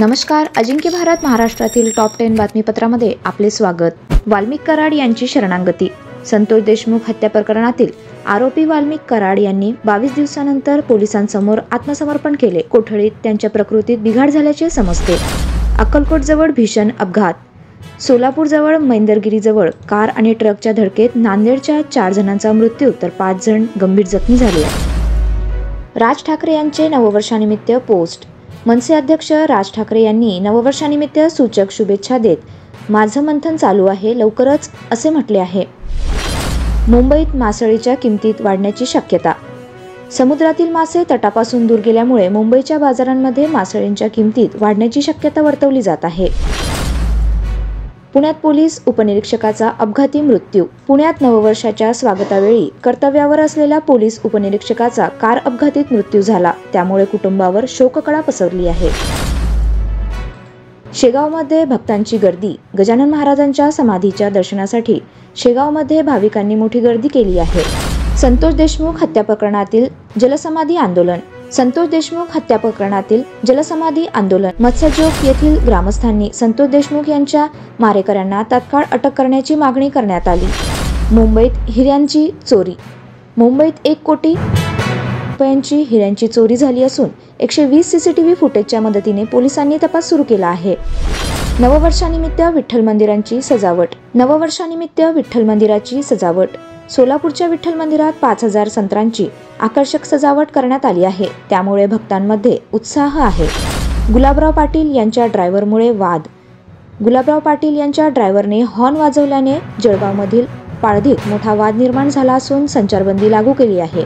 नमस्कार, अजिंक्य भारत महाराष्ट्रातील टॉप 10 बातमीपत्रामध्ये आपले स्वागत। वाल्मिक कराड यांची शरणागती। संतोष देशमुख हत्या प्रकरणातील आरोपी वाल्मिक कराड यांनी 22 दिवसानंतर पोलिसांसमोर आत्मसमर्पण केले। कोठडीत त्यांच्या प्रकृतीत बिघाड झाल्याचे समजते। अक्कलकोटजवळ भीषण अपघात। सोलापूरजवळ मैंदरगिरीजवळ कार आणि ट्रकच्या धडकेत नांदेडच्या 4 जणांचा मृत्यू तर 5 जण गंभीर जखमी झाले। राज ठाकरे यांचे नववर्षानिमित्त पोस्ट। मनसे अध्यक्ष राज ठाकरे यांनी नववर्षानिमित्त सूचक शुभेच्छा देत माझं मंथन चालू आहे लवकरच असे म्हटले आहे। मुंबईत मासळीच्या किमतीत वाढण्याची शक्यता। समुद्रातील मासे तटापासून दूर गेल्यामुळे मुंबईच्या बाजारांमध्ये मासळींच्या किमतीत वाढण्याची शक्यता वर्तवली जात आहे। पुण्यात पोलीस उपनिरीक्षकाचा अपघाती मृत्यू। पुण्यात नववर्षाच्या स्वागतावेळी कर्तव्यावर असलेल्या पोलीस उपनिरीक्षकाचा कार अपघातीत मृत्यू झाला। त्यामुळे कुटुंबावर शोककळा पसरली आहे। शेगावमध्ये भक्तांची गर्दी। गजानन महाराजांच्या समाधीच्या दर्शनासाठी शेगावमध्ये भाविकांनी मोठी गर्दी केली आहे। संतोष देशमुख हत्या प्रकरणातील जलसमाधी आंदोलन। संतोष देशमुख हत्या प्रकरणातील जलसमाधी आंदोलन। मत्स्यजोग येथील ग्रामस्थांनी संतोष देशमुख यांच्या मारेकऱ्यांना तात्काळ अटक करण्याची मागणी करण्यात आली। मुंबईत हिऱ्यांची चोरी। मुंबईत 1 कोटी रुपयांची हिऱ्यांची चोरी झाली असून 120 सीसीटीव्ही फुटेजच्या मदतीने पोलिसांनी तपास सुरू केला आहे। नववर्षानिमित्त विठ्ठल मंदिरांची सजावट। नववर्षानिमित्त विठ्ठल मंदिराची सजावट। सोलापूरच्या विठ्ठल मंदिरात 5000 संत्रांची आकर्षक सजावट करण्यात आली आहे। त्यामुळे भक्तांमध्ये उत्साह आहे। गुलाबराव पाटील यांच्या ड्रायव्हरमुळे वाद। गुलाबराव पाटील यांच्या ड्रायव्हरने हॉर्न वाजवल्याने जळगावमधील पाळधीत मोठा वाद निर्माण झाला असून संचारबंदी लागू केली आहे।